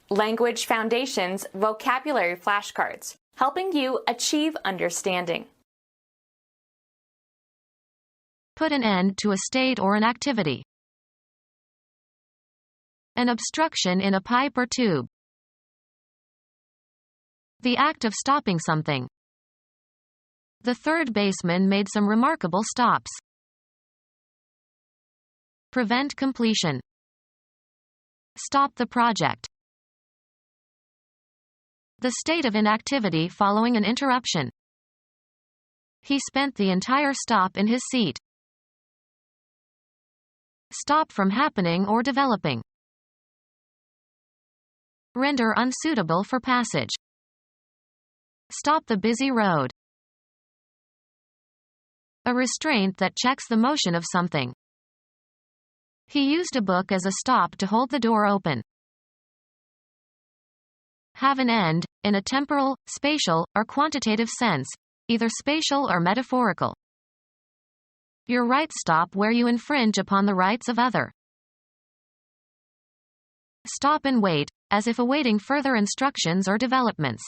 Language Foundations Vocabulary Flashcards, helping you achieve understanding. Put an end to a state or an activity. An obstruction in a pipe or tube. The act of stopping something. The third baseman made some remarkable stops. Prevent completion. Stop the project. The state of inactivity following an interruption. He spent the entire stop in his seat. Stop from happening or developing. Render unsuitable for passage. Stop the busy road. A restraint that checks the motion of something. He used a book as a stop to hold the door open. Have an end, in a temporal, spatial, or quantitative sense, either spatial or metaphorical. Your rights stop where you infringe upon the rights of other. Stop and wait, as if awaiting further instructions or developments.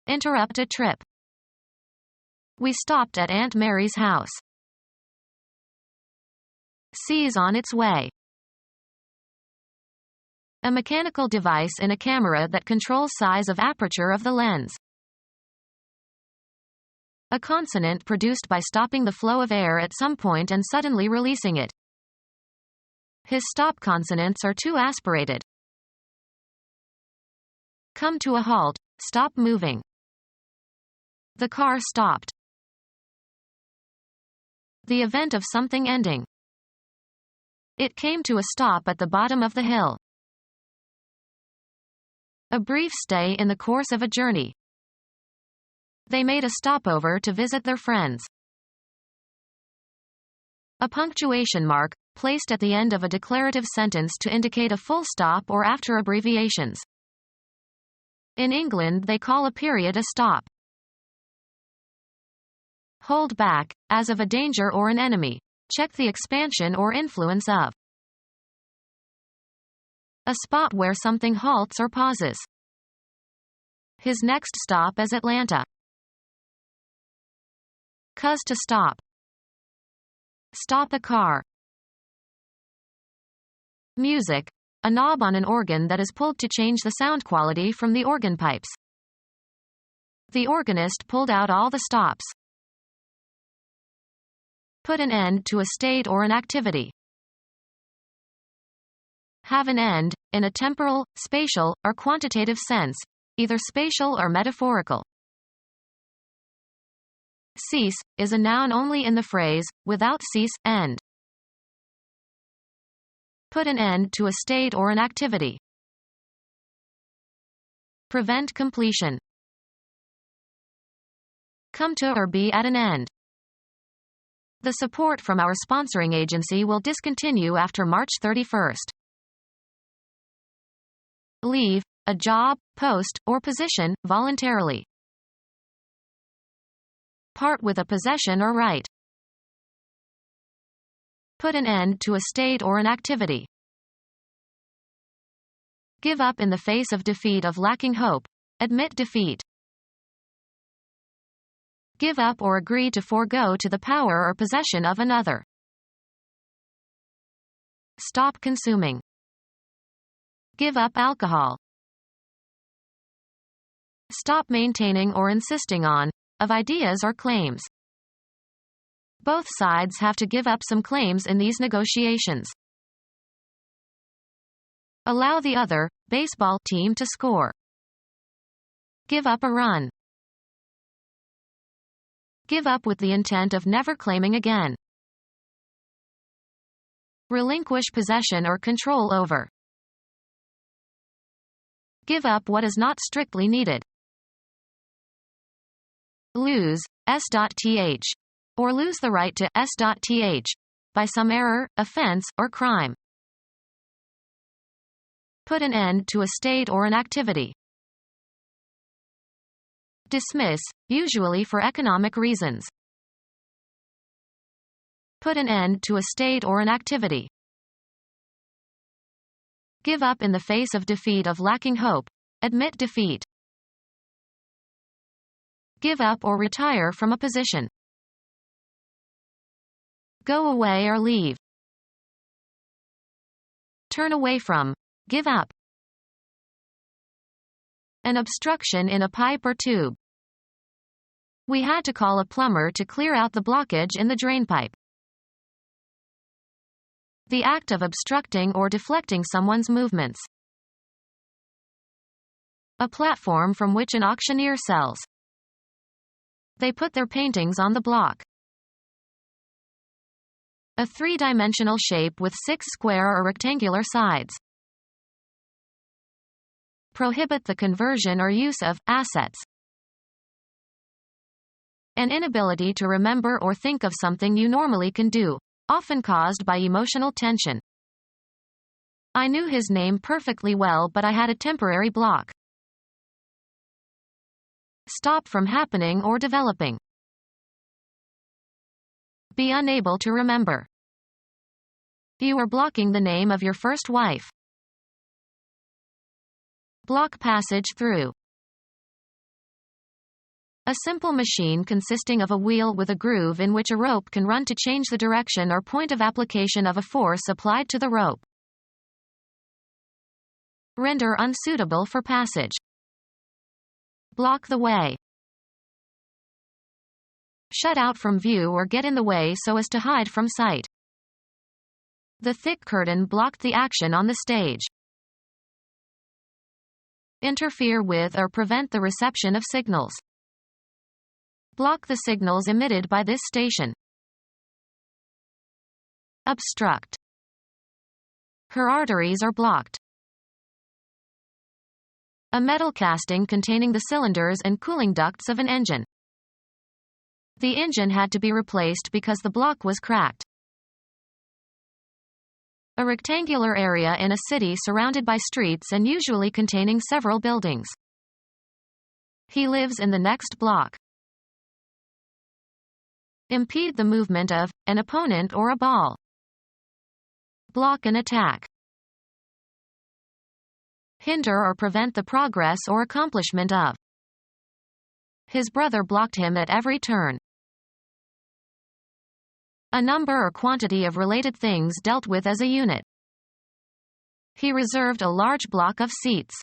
Interrupt a trip. We stopped at Aunt Mary's house. Seize on its way. A mechanical device in a camera that controls size of aperture of the lens. A consonant produced by stopping the flow of air at some point and suddenly releasing it. His stop consonants are too aspirated. Come to a halt, stop moving. The car stopped. The event of something ending. It came to a stop at the bottom of the hill. A brief stay in the course of a journey. They made a stopover to visit their friends. A punctuation mark, placed at the end of a declarative sentence to indicate a full stop or after abbreviations. In England they call a period a stop. Hold back, as of a danger or an enemy. Check the expansion or influence of. A spot where something halts or pauses. His next stop is Atlanta. Cause to stop. Stop a car. Music, a knob on an organ that is pulled to change the sound quality from the organ pipes. The organist pulled out all the stops. Put an end to a state or an activity. Have an end, in a temporal, spatial, or quantitative sense, either spatial or metaphorical. Cease, is a noun only in the phrase, without cease, end. Put an end to a state or an activity. Prevent completion. Come to or be at an end. The support from our sponsoring agency will discontinue after March 31st. Leave, a job, post, or position, voluntarily. Part with a possession or right. Put an end to a state or an activity. Give up in the face of defeat of lacking hope. Admit defeat. Give up or agree to forego to the power or possession of another. Stop consuming. Give up alcohol. Stop maintaining or insisting on, of ideas or claims. Both sides have to give up some claims in these negotiations. Allow the other, baseball team to score. Give up a run. Give up with the intent of never claiming again. Relinquish possession or control over. Give up what is not strictly needed. Lose, s.th. Or lose the right to s.th. By some error, offense, or crime. Put an end to a state or an activity. Dismiss, usually for economic reasons. Put an end to a state or an activity. Give up in the face of defeat of lacking hope. Admit defeat. Give up or retire from a position. Go away or leave. Turn away from. Give up. An obstruction in a pipe or tube. We had to call a plumber to clear out the blockage in the drain pipe. The act of obstructing or deflecting someone's movements. A platform from which an auctioneer sells. They put their paintings on the block. A three-dimensional shape with 6 square or rectangular sides. Prohibit the conversion or use of assets. An inability to remember or think of something you normally can do, often caused by emotional tension. I knew his name perfectly well, but I had a temporary block. Stop from happening or developing. Be unable to remember. You are blocking the name of your first wife. Block passage through. A simple machine consisting of a wheel with a groove in which a rope can run to change the direction or point of application of a force applied to the rope. Render unsuitable for passage. Block the way. Shut out from view or get in the way so as to hide from sight. The thick curtain blocked the action on the stage. Interfere with or prevent the reception of signals. Block the signals emitted by this station. Obstruct. Her arteries are blocked. A metal casting containing the cylinders and cooling ducts of an engine. The engine had to be replaced because the block was cracked. A rectangular area in a city surrounded by streets and usually containing several buildings. He lives in the next block. Impede the movement of an opponent or a ball. Block an attack. Hinder or prevent the progress or accomplishment of. His brother blocked him at every turn. A number or quantity of related things dealt with as a unit. He reserved a large block of seats.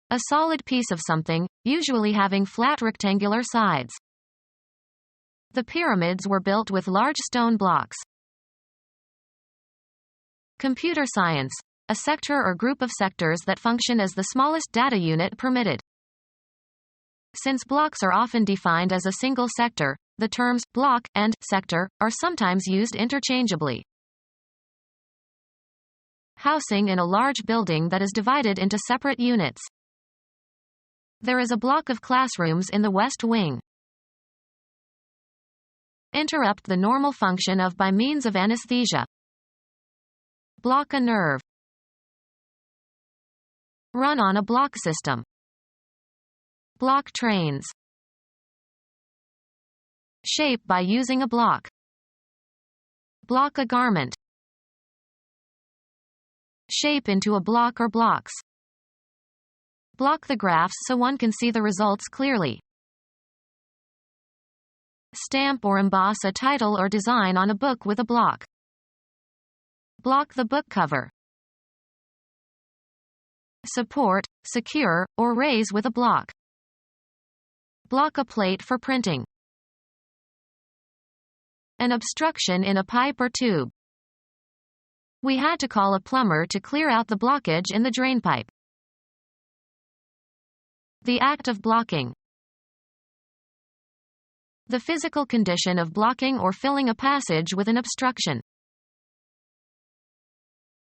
A solid piece of something, usually having flat rectangular sides. The pyramids were built with large stone blocks. Computer science, a sector or group of sectors that function as the smallest data unit permitted. Since blocks are often defined as a single sector, the terms block and sector are sometimes used interchangeably. Housing in a large building that is divided into separate units. There is a block of classrooms in the West Wing. Interrupt the normal function of by means of anesthesia. Block a nerve. Run on a block system. Block trains. Shape by using a block. Block a garment. Shape into a block or blocks. Block the graphs so one can see the results clearly. Stamp or emboss a title or design on a book with a block. Block the book cover. Support, secure, or raise with a block. Block a plate for printing. An obstruction in a pipe or tube. We had to call a plumber to clear out the blockage in the drain pipe. The act of blocking. The physical condition of blocking or filling a passage with an obstruction.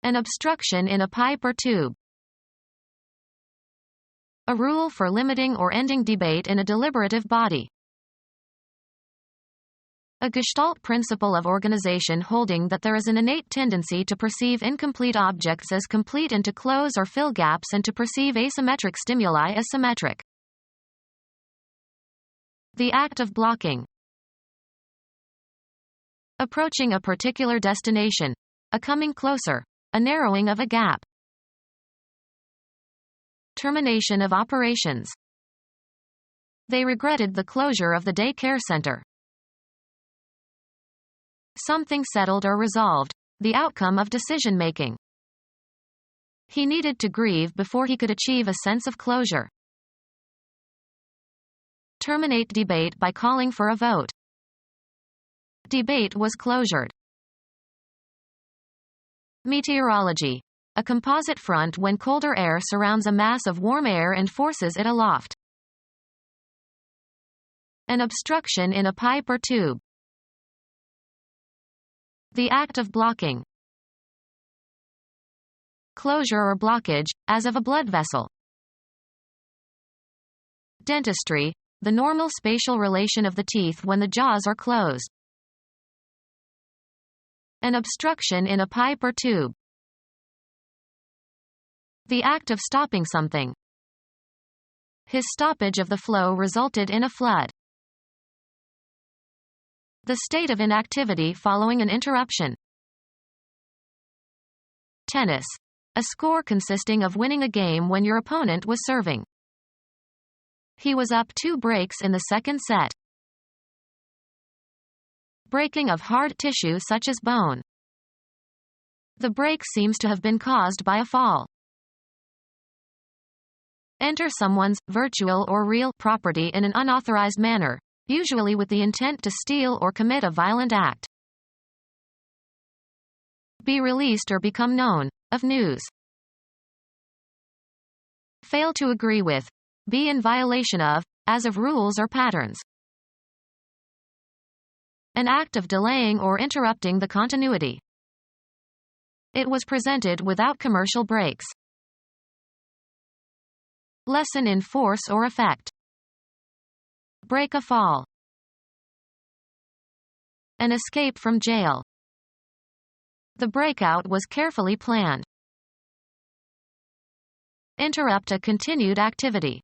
An obstruction in a pipe or tube. A rule for limiting or ending debate in a deliberative body. A Gestalt principle of organization holding that there is an innate tendency to perceive incomplete objects as complete and to close or fill gaps and to perceive asymmetric stimuli as symmetric. The act of blocking. Approaching a particular destination. A coming closer. a narrowing of a gap. Termination of operations. They regretted the closure of the day-care center. Something settled or resolved, the outcome of decision-making. He needed to grieve before he could achieve a sense of closure. Terminate debate by calling for a vote. Debate was closured. Meteorology. A composite front when colder air surrounds a mass of warm air and forces it aloft. An obstruction in a pipe or tube. The act of blocking. Closure or blockage, as of a blood vessel. Dentistry. The normal spatial relation of the teeth when the jaws are closed. An obstruction in a pipe or tube. The act of stopping something. His stoppage of the flow resulted in a flood. The state of inactivity following an interruption. Tennis. A score consisting of winning a game when your opponent was serving. He was up 2 breaks in the second set. Breaking of hard tissue such as bone. The break seems to have been caused by a fall. Enter someone's virtual or real property in an unauthorized manner, usually with the intent to steal or commit a violent act. Be released or become known, of news. Fail to agree with. Be in violation of, as of rules or patterns. An act of delaying or interrupting the continuity. It was presented without commercial breaks. Lessen in force or effect. Break a fall. An escape from jail. The breakout was carefully planned. Interrupt a continued activity.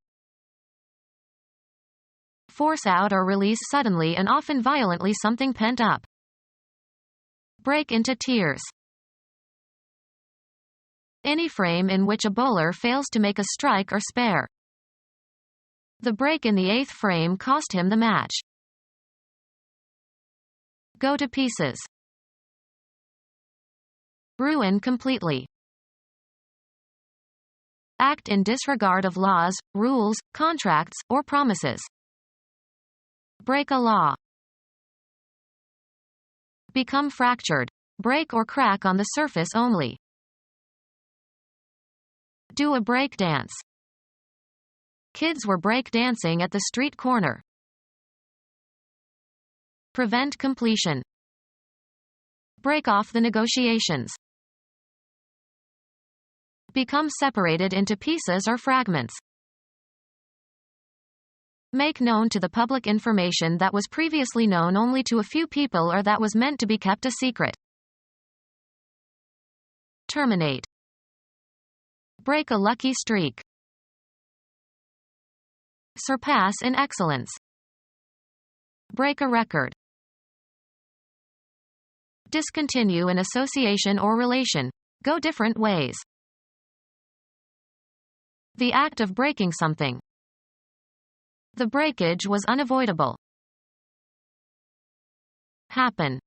Force out or release suddenly and often violently something pent up. Break into tears. Any frame in which a bowler fails to make a strike or spare. The break in the 8th frame cost him the match. Go to pieces. Ruin completely. Act in disregard of laws, rules, contracts, or promises. Break a law. Become fractured. Break or crack on the surface only. Do a break dance. Kids were break dancing at the street corner. Prevent completion. Break off the negotiations. Become separated into pieces or fragments. Make known to the public information that was previously known only to a few people or that was meant to be kept a secret. Terminate. Break a lucky streak. Surpass in excellence. Break a record. Discontinue an association or relation. Go different ways. The act of breaking something. The breakage was unavoidable. Happen.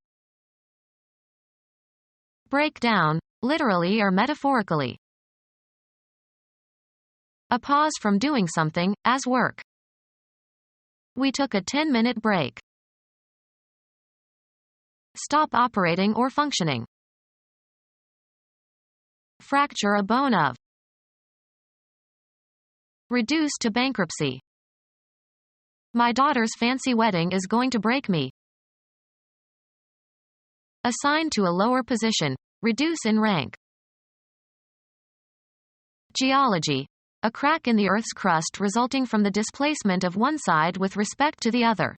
Break down, literally or metaphorically. A pause from doing something, as work. We took a 10-minute break. Stop operating or functioning. Fracture a bone of. Reduce to bankruptcy. My daughter's fancy wedding is going to break me. Assign to a lower position. Reduce in rank. Geology. A crack in the Earth's crust resulting from the displacement of one side with respect to the other.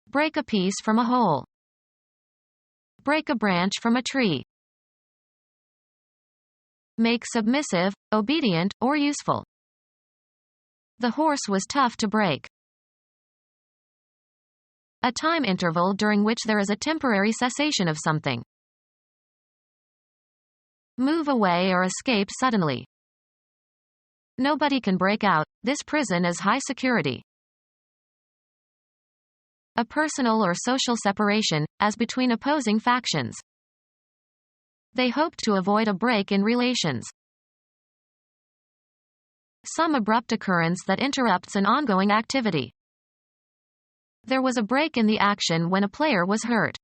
Break a piece from a whole. Break a branch from a tree. Make submissive, obedient, or useful. The horse was tough to break. A time interval during which there is a temporary cessation of something. Move away or escape suddenly. Nobody can break out, this prison is high security. A personal or social separation, as between opposing factions. They hoped to avoid a break in relations. Some abrupt occurrence that interrupts an ongoing activity. There was a break in the action when a player was hurt.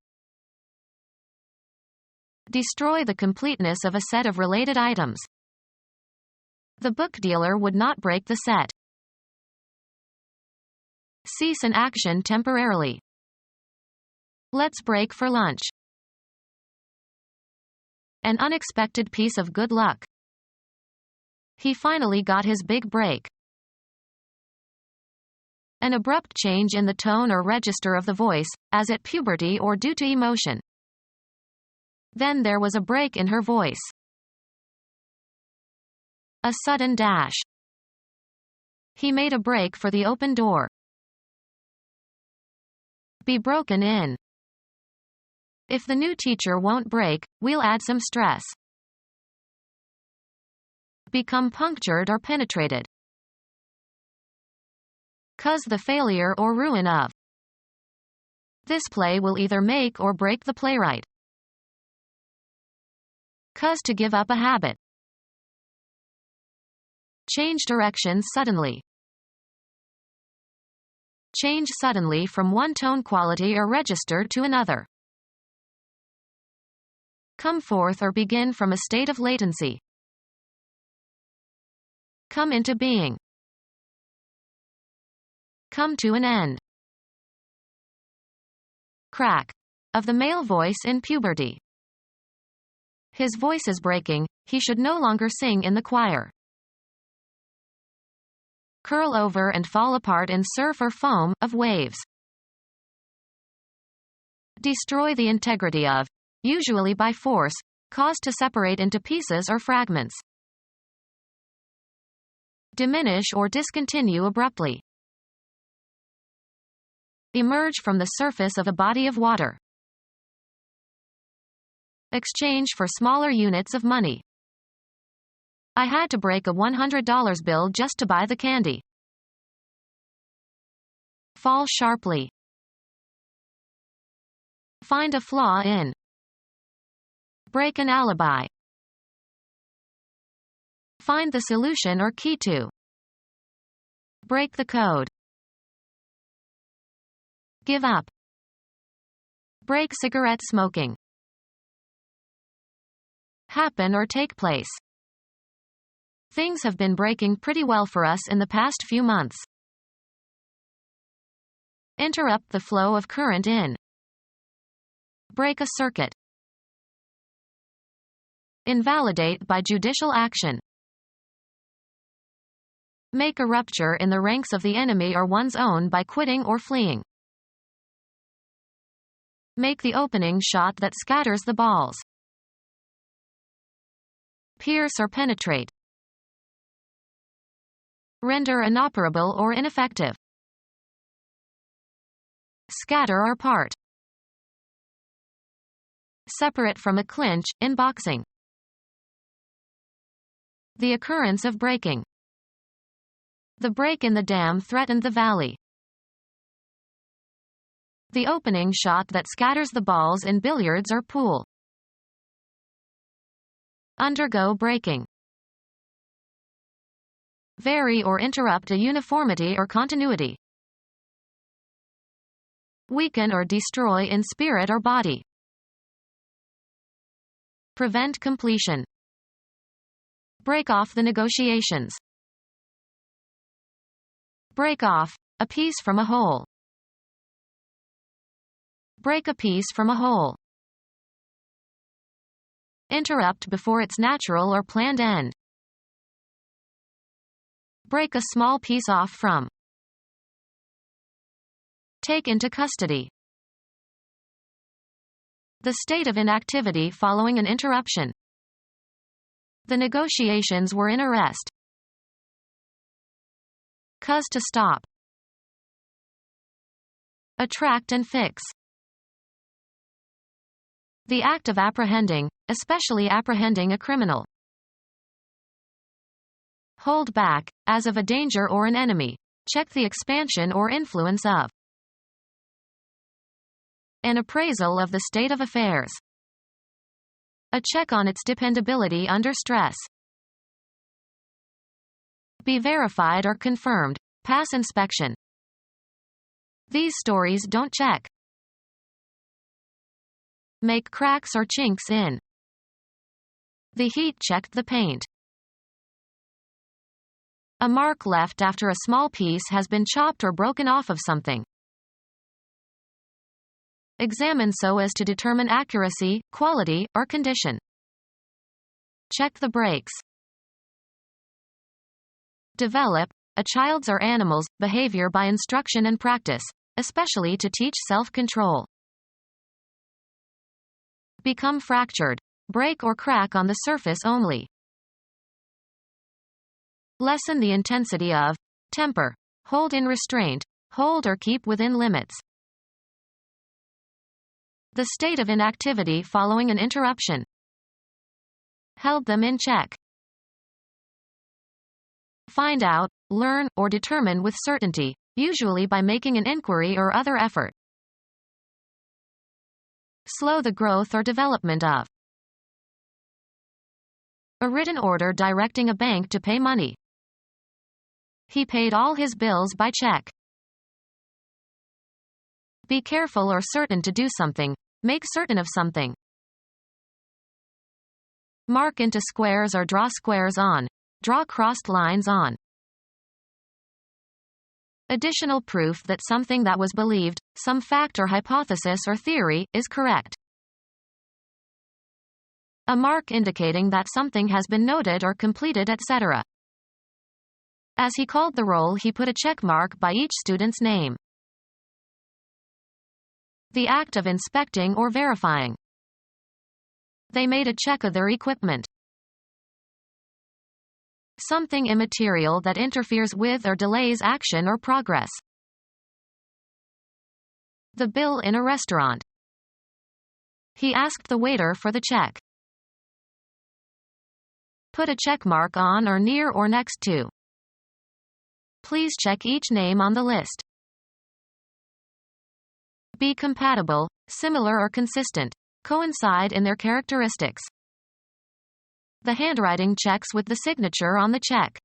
Destroy the completeness of a set of related items. The book dealer would not break the set. Cease an action temporarily. Let's break for lunch. An unexpected piece of good luck. He finally got his big break. An abrupt change in the tone or register of the voice, as at puberty or due to emotion. Then there was a break in her voice. A sudden dash. He made a break for the open door. Be broken in. If the new teacher won't break, we'll add some stress. Become punctured or penetrated. Cause the failure or ruin of. This play will either make or break the playwright. Cause to give up a habit. Change direction suddenly. Change suddenly from one tone quality or register to another. Come forth or begin from a state of latency. Come into being. Come to an end. Crack. Of the male voice in puberty. His voice is breaking, he should no longer sing in the choir. Curl over and fall apart in surf or foam, of waves. Destroy the integrity of, usually by force, cause to separate into pieces or fragments. Diminish or discontinue abruptly. Emerge from the surface of a body of water. Exchange for smaller units of money. I had to break a $100 bill just to buy the candy. Fall sharply. Find a flaw in. Break an alibi. Find the solution or key to. Break the code. Give up. Break cigarette smoking. Happen or take place. Things have been breaking pretty well for us in the past few months. Interrupt the flow of current in. Break a circuit. Invalidate by judicial action. Make a rupture in the ranks of the enemy or one's own by quitting or fleeing. Make the opening shot that scatters the balls. Pierce or penetrate. Render inoperable or ineffective. Scatter or part. Separate from a clinch, in boxing. The occurrence of breaking. The break in the dam threatened the valley. The opening shot that scatters the balls in billiards or pool. Undergo breaking. Vary or interrupt a uniformity or continuity. Weaken or destroy in spirit or body. Prevent completion. Break off the negotiations. Break off, a piece from a whole. Break a piece from a whole. Interrupt before its natural or planned end. Break a small piece off from. Take into custody. The state of inactivity following an interruption. The negotiations were in arrest. Cause to stop. Attract and fix. The act of apprehending, especially apprehending a criminal. Hold back, as of a danger or an enemy. Check the expansion or influence of. An appraisal of the state of affairs. A check on its dependability under stress. Be verified or confirmed. Pass inspection. These stories don't check. Make cracks or chinks in. The heat checked the paint. A mark left after a small piece has been chopped or broken off of something. Examine so as to determine accuracy, quality, or condition. Check the brakes. Develop a child's or animal's behavior by instruction and practice, especially to teach self-control. Become fractured. Break or crack on the surface only. Lessen the intensity of. Temper. Hold in restraint. Hold or keep within limits. The state of inactivity following an interruption. Held them in check. Find out, learn, or determine with certainty, usually by making an inquiry or other effort. Slow the growth or development of. A written order directing a bank to pay money. He paid all his bills by check. Be careful or certain to do something. Make certain of something. Mark into squares or draw squares on. Draw crossed lines on. Additional proof that something that was believed, some fact or hypothesis or theory, is correct. A mark indicating that something has been noted or completed, etc. As he called the roll, he put a check mark by each student's name. The act of inspecting or verifying. They made a check of their equipment. Something immaterial that interferes with or delays action or progress. The bill in a restaurant. He asked the waiter for the check. Put a check mark on or near or next to. Please check each name on the list. Be compatible, similar or consistent. Coincide in their characteristics. The handwriting checks with the signature on the check.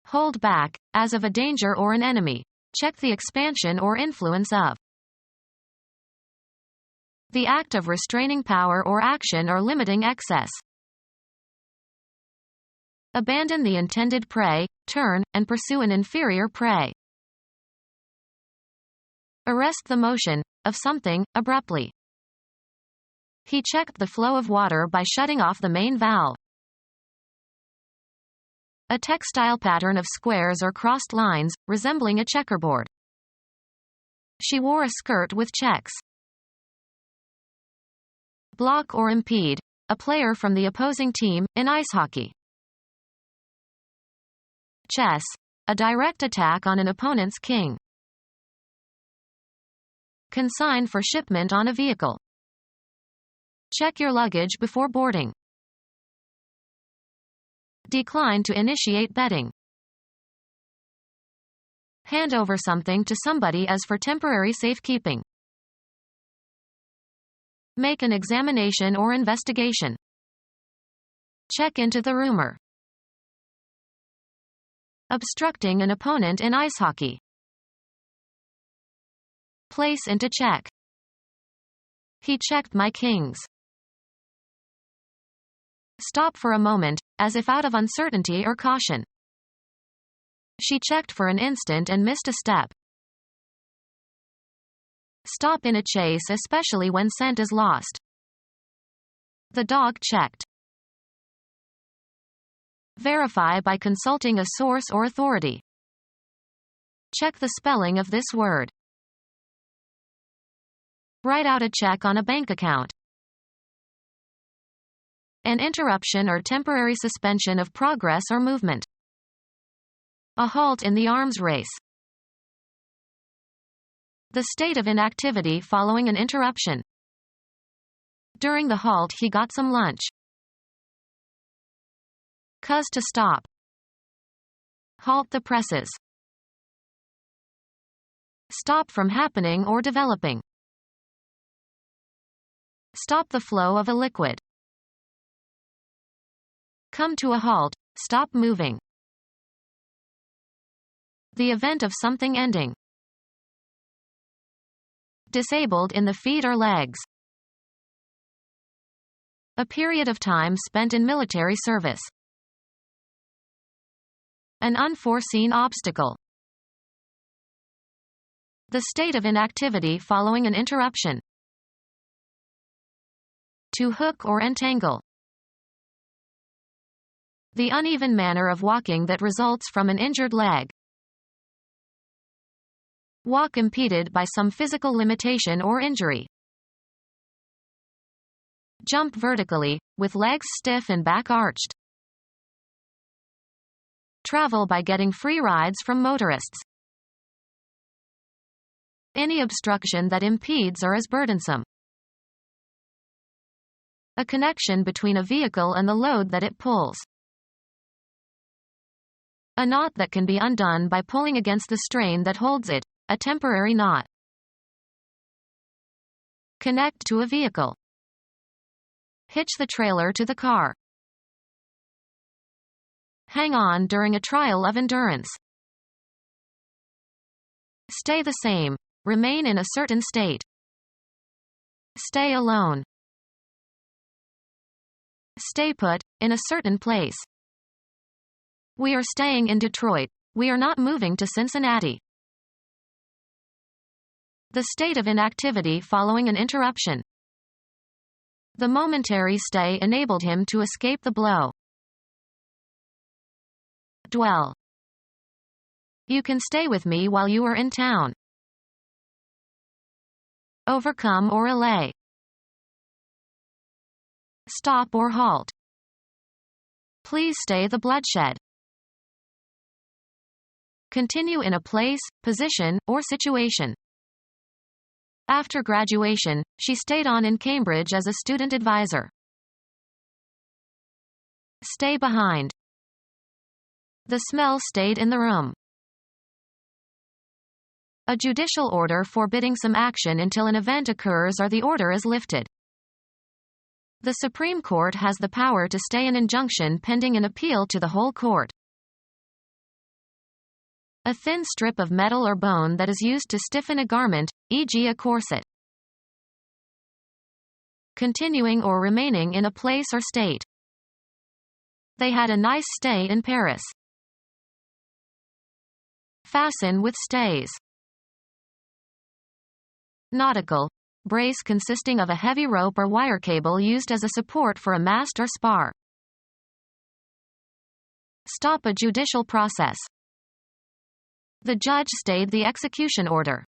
Hold back, as of a danger or an enemy. Check the expansion or influence of. The act of restraining power or action or limiting excess. Abandon the intended prey, turn, and pursue an inferior prey. Arrest the motion of something abruptly. He checked the flow of water by shutting off the main valve. A textile pattern of squares or crossed lines, resembling a checkerboard. She wore a skirt with checks. Block or impede, a player from the opposing team, in ice hockey. Chess, a direct attack on an opponent's king. Consign for shipment on a vehicle. Check your luggage before boarding. Decline to initiate betting. Hand over something to somebody as for temporary safekeeping. Make an examination or investigation. Check into the rumor. Obstructing an opponent in ice hockey. Place into check. He checked my kings. Stop for a moment, as if out of uncertainty or caution. She checked for an instant and missed a step. Stop in a chase, especially when scent is lost. The dog checked. Verify by consulting a source or authority. Check the spelling of this word. Write out a check on a bank account. An interruption or temporary suspension of progress or movement. A halt in the arms race. The state of inactivity following an interruption. During the halt he got some lunch. Cause to stop. Halt the presses. Stop from happening or developing. Stop the flow of a liquid. Come to a halt, stop moving. The event of something ending. Disabled in the feet or legs. A period of time spent in military service. An unforeseen obstacle. The state of inactivity following an interruption. To hook or entangle. The uneven manner of walking that results from an injured leg. Walk impeded by some physical limitation or injury. Jump vertically, with legs stiff and back arched. Travel by getting free rides from motorists. Any obstruction that impedes or is burdensome. A connection between a vehicle and the load that it pulls. A knot that can be undone by pulling against the strain that holds it, a temporary knot. Connect to a vehicle. Hitch the trailer to the car. Hang on during a trial of endurance. Stay the same. Remain in a certain state. Stay alone. Stay put, in a certain place. We are staying in Detroit. We are not moving to Cincinnati. The state of inactivity following an interruption. The momentary stay enabled him to escape the blow. Dwell. You can stay with me while you are in town. Overcome or allay. Stop or halt. Please stay the bloodshed. Continue in a place, position, or situation. After graduation, she stayed on in Cambridge as a student advisor. Stay behind. The smell stayed in the room. A judicial order forbidding some action until an event occurs or the order is lifted. The Supreme Court has the power to stay an injunction pending an appeal to the whole court. A thin strip of metal or bone that is used to stiffen a garment, e.g. a corset. Continuing or remaining in a place or state. They had a nice stay in Paris. Fasten with stays. Nautical. Brace consisting of a heavy rope or wire cable used as a support for a mast or spar. Stop a judicial process. The judge stayed the execution order.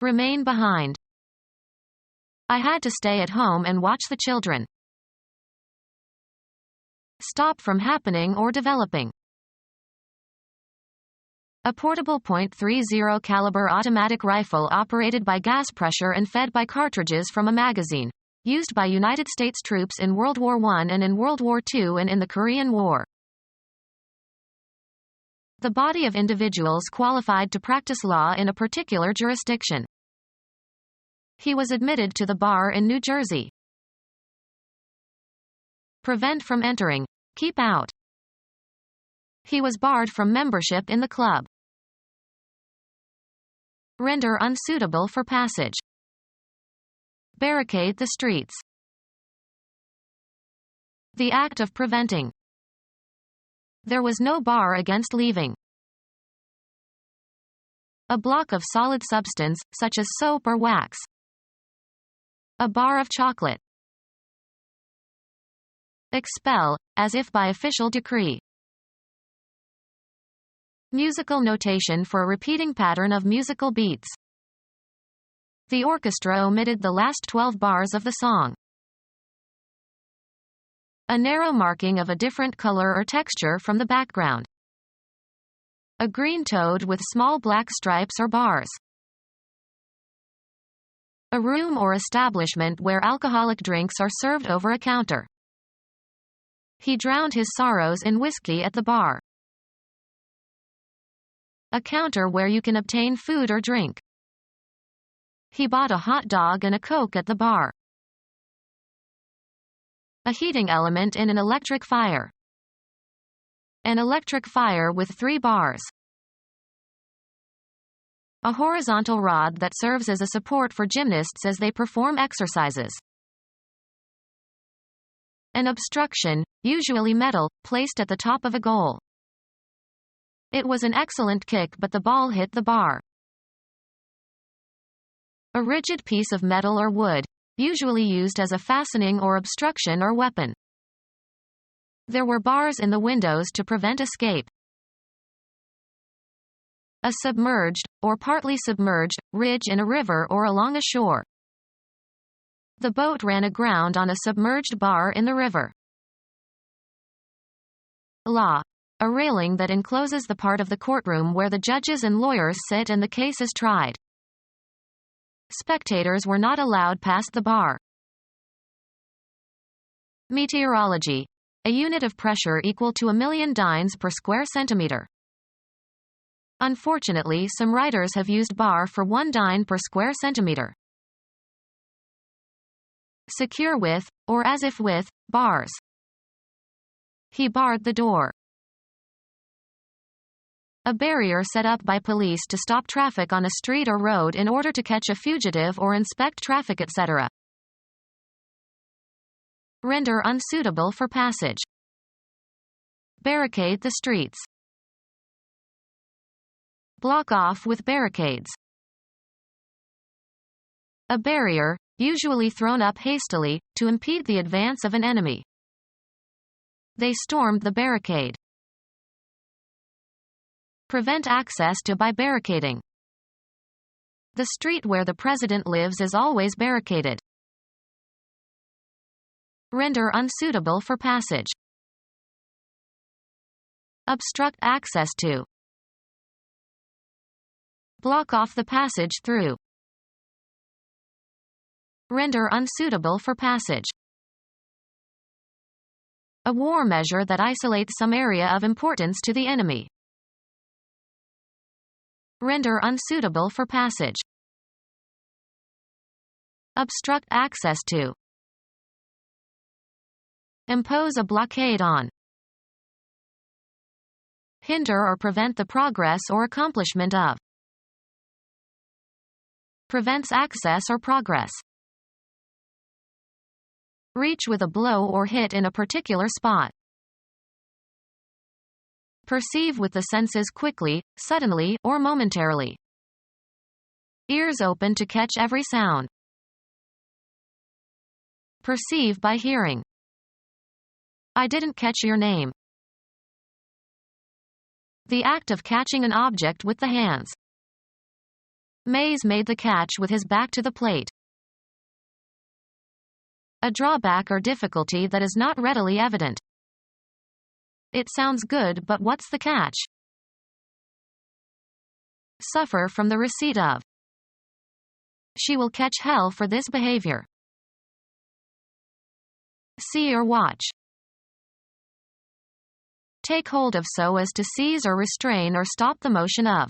Remain behind. I had to stay at home and watch the children. Stop from happening or developing. A portable .30 caliber automatic rifle operated by gas pressure and fed by cartridges from a magazine, used by United States troops in World War I and in World War II and in the Korean War. The body of individuals qualified to practice law in a particular jurisdiction. He was admitted to the bar in New Jersey. Prevent from entering. Keep out. He was barred from membership in the club. Render unsuitable for passage. Barricade the streets. The act of preventing. There was no bar against leaving. A block of solid substance, such as soap or wax. A bar of chocolate. Expel, as if by official decree. Musical notation for a repeating pattern of musical beats. The orchestra omitted the last 12 bars of the song. A narrow marking of a different color or texture from the background. A green toad with small black stripes or bars. A room or establishment where alcoholic drinks are served over a counter. He drowned his sorrows in whiskey at the bar. A counter where you can obtain food or drink. He bought a hot dog and a Coke at the bar. A heating element in an electric fire. An electric fire with 3 bars. A horizontal rod that serves as a support for gymnasts as they perform exercises. An obstruction, usually metal, placed at the top of a goal. It was an excellent kick, but the ball hit the bar. A rigid piece of metal or wood, usually used as a fastening or obstruction or weapon. There were bars in the windows to prevent escape. A submerged, or partly submerged, ridge in a river or along a shore. The boat ran aground on a submerged bar in the river. Law. A railing that encloses the part of the courtroom where the judges and lawyers sit and the case is tried. Spectators were not allowed past the bar. Meteorology. A unit of pressure equal to 1,000,000 dynes per square centimeter. Unfortunately, some writers have used bar for 1 dyne per square centimeter. Secure with, or as if with, bars. He barred the door. A barrier set up by police to stop traffic on a street or road in order to catch a fugitive or inspect traffic, etc. Render unsuitable for passage. Barricade the streets. Block off with barricades. A barrier, usually thrown up hastily, to impede the advance of an enemy. They stormed the barricade. Prevent access to by barricading. The street where the president lives is always barricaded. Render unsuitable for passage. Obstruct access to. Block off the passage through. Render unsuitable for passage. A war measure that isolates some area of importance to the enemy. Render unsuitable for passage. Obstruct access to. Impose a blockade on. Hinder or prevent the progress or accomplishment of. Prevents access or progress. Reach with a blow or hit in a particular spot. Perceive with the senses quickly, suddenly, or momentarily. Ears open to catch every sound. Perceive by hearing. I didn't catch your name. The act of catching an object with the hands. Mays made the catch with his back to the plate. A drawback or difficulty that is not readily evident. It sounds good, but what's the catch? Suffer from the receipt of. She will catch hell for this behavior. See or watch. Take hold of so as to seize or restrain or stop the motion of.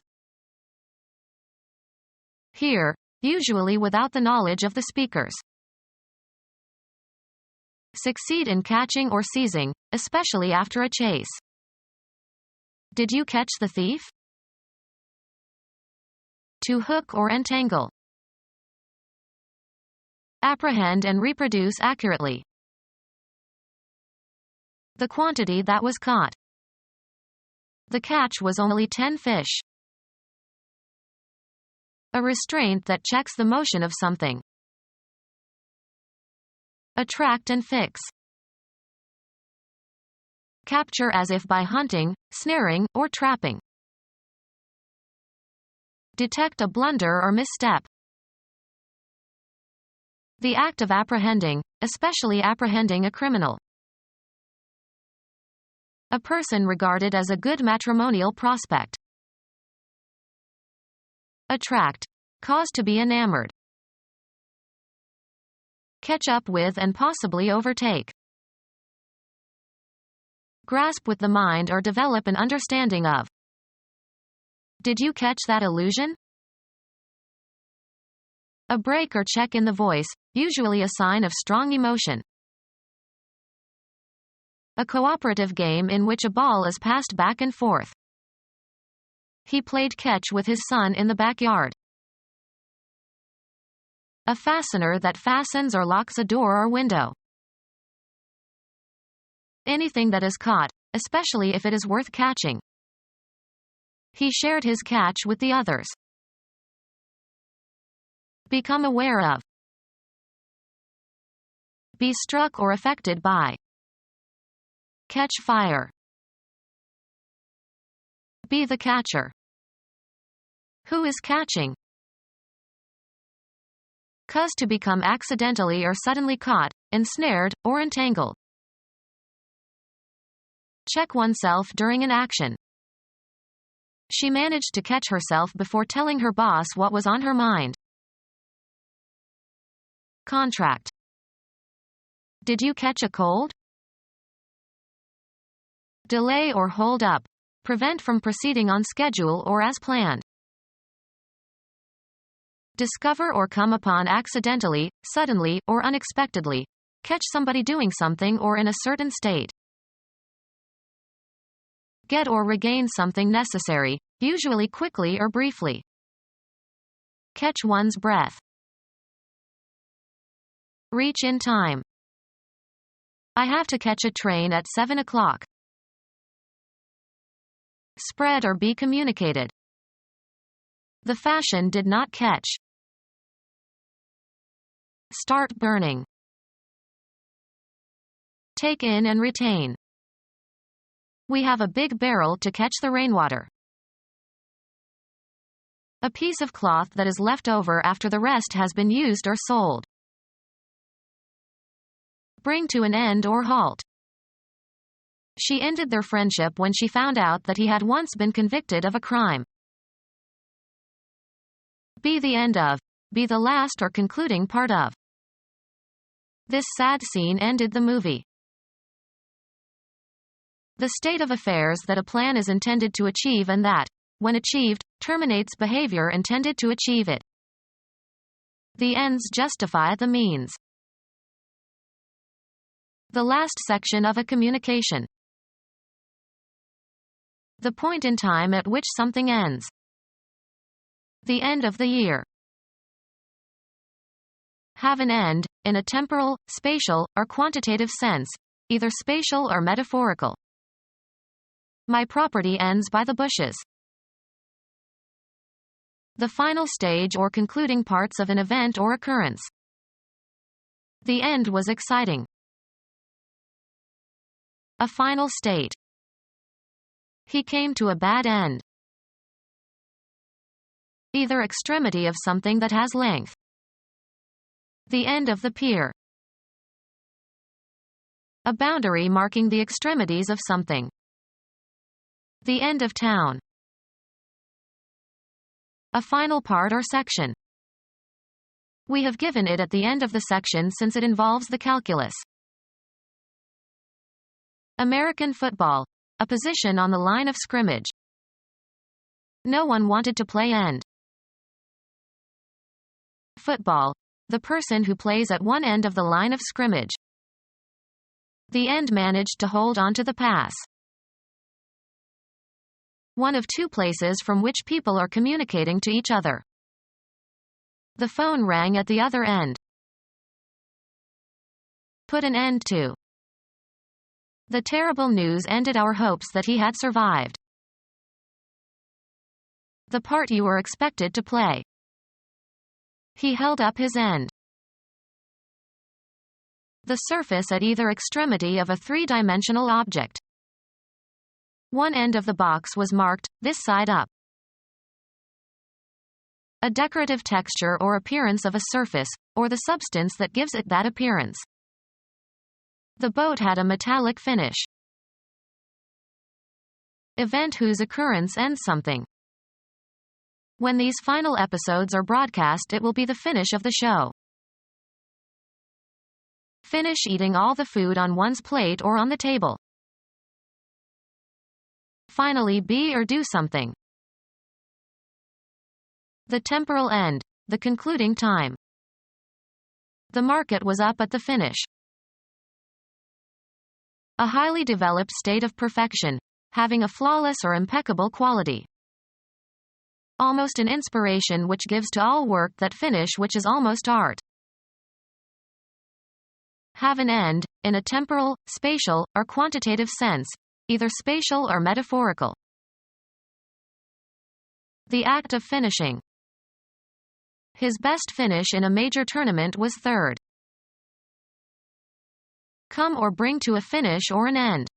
Hear, usually without the knowledge of the speakers. Succeed in catching or seizing, especially after a chase. Did you catch the thief? To hook or entangle. Apprehend and reproduce accurately. The quantity that was caught. The catch was only 10 fish. A restraint that checks the motion of something. Attract and fix. Capture as if by hunting, snaring, or trapping. Detect a blunder or misstep. The act of apprehending, especially apprehending a criminal. A person regarded as a good matrimonial prospect. Attract. Cause to be enamored. catch up with and possibly overtake. Grasp with the mind or develop an understanding of. Did you catch that illusion? A break or check in the voice, usually a sign of strong emotion. A cooperative game in which a ball is passed back and forth. He played catch with his son in the backyard. A fastener that fastens or locks a door or window. Anything that is caught, especially if it is worth catching. He shared his catch with the others. Become aware of. Be struck or affected by. Catch fire. Be the catcher. Who is catching? Cause to become accidentally or suddenly caught, ensnared, or entangled. Check oneself during an action. She managed to catch herself before telling her boss what was on her mind. Contract. Did you catch a cold? Delay or hold up. Prevent from proceeding on schedule or as planned. Discover or come upon accidentally, suddenly, or unexpectedly. Catch somebody doing something or in a certain state. Get or regain something necessary, usually quickly or briefly. Catch one's breath. Reach in time. I have to catch a train at 7 o'clock. Spread or be communicated. The fashion did not catch. Start burning. Take in and retain. We have a big barrel to catch the rainwater. A piece of cloth that is left over after the rest has been used or sold. Bring to an end or halt. She ended their friendship when she found out that he had once been convicted of a crime. Be the end of. Be the last or concluding part of. This sad scene ended the movie. The state of affairs that a plan is intended to achieve and that, when achieved, terminates behavior intended to achieve it. The ends justify the means. The last section of a communication. The point in time at which something ends. The end of the year. Have an end, in a temporal, spatial, or quantitative sense, either spatial or metaphorical. My property ends by the bushes. The final stage or concluding parts of an event or occurrence. The end was exciting. A final state. He came to a bad end. Either extremity of something that has length. The end of the pier. A boundary marking the extremities of something. The end of town. A final part or section. We have given it at the end of the section since it involves the calculus. American football. A position on the line of scrimmage. No one wanted to play end. Football. The person who plays at one end of the line of scrimmage. The end managed to hold on to the pass. One of two places from which people are communicating to each other. The phone rang at the other end. Put an end to. The terrible news ended our hopes that he had survived. The part you were expected to play. He held up his end. The surface at either extremity of a three-dimensional object. One end of the box was marked, this side up. A decorative texture or appearance of a surface, or the substance that gives it that appearance. The boat had a metallic finish. Event whose occurrence ends something. When these final episodes are broadcast, it will be the finish of the show. Finish eating all the food on one's plate or on the table. Finally, be or do something. The temporal end, the concluding time. The market was up at the finish. A highly developed state of perfection, having a flawless or impeccable quality. Almost an inspiration which gives to all work that finish, which is almost art. Have an end, in a temporal, spatial, or quantitative sense, either spatial or metaphorical. The act of finishing. His best finish in a major tournament was third. Come or bring to a finish or an end.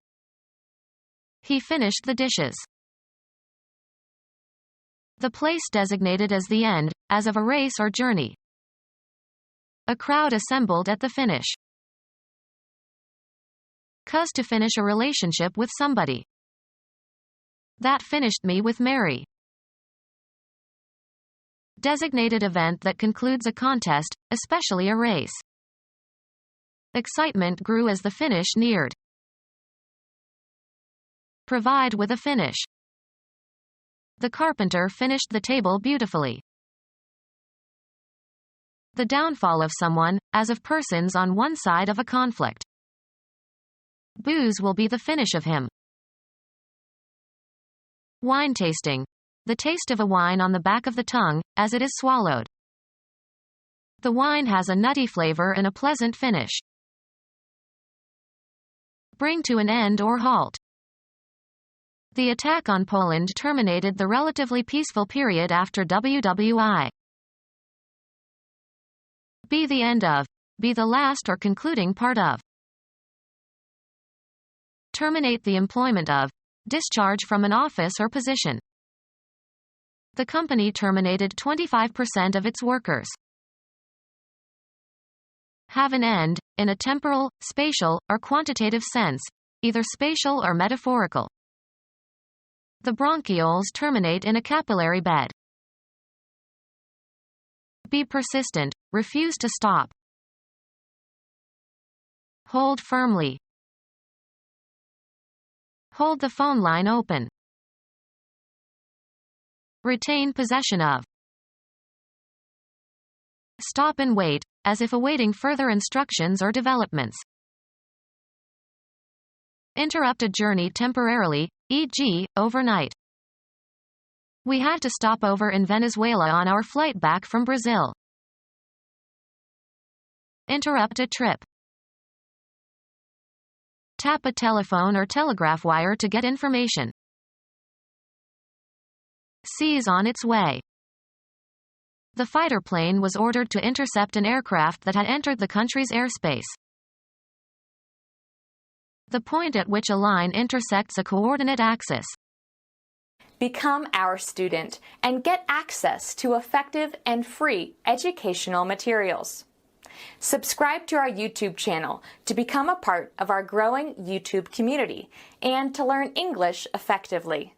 He finished the dishes. The place designated as the end, as of a race or journey. A crowd assembled at the finish. Cause to finish a relationship with somebody. That finished me with Mary. Designated event that concludes a contest, especially a race. Excitement grew as the finish neared. Provide with a finish. The carpenter finished the table beautifully. The downfall of someone, as of persons on one side of a conflict. Booze will be the finish of him. Wine tasting. The taste of a wine on the back of the tongue, as it is swallowed. The wine has a nutty flavor and a pleasant finish. Bring to an end or halt. The attack on Poland terminated the relatively peaceful period after WWI. Be the end of. Be the last or concluding part of. Terminate the employment of. Discharge from an office or position. The company terminated 25% of its workers. Have an end, in a temporal, spatial, or quantitative sense, either spatial or metaphorical. The bronchioles terminate in a capillary bed. Be persistent, refuse to stop. Hold firmly. Hold the phone line open. Retain possession of. Stop and wait, as if awaiting further instructions or developments. Interrupt a journey temporarily, e.g., overnight. We had to stop over in Venezuela on our flight back from Brazil. Interrupt a trip. Tap a telephone or telegraph wire to get information. Seize on its way. The fighter plane was ordered to intercept an aircraft that had entered the country's airspace. The point at which a line intersects a coordinate axis. Become our student and get access to effective and free educational materials. Subscribe to our YouTube channel to become a part of our growing YouTube community and to learn English effectively.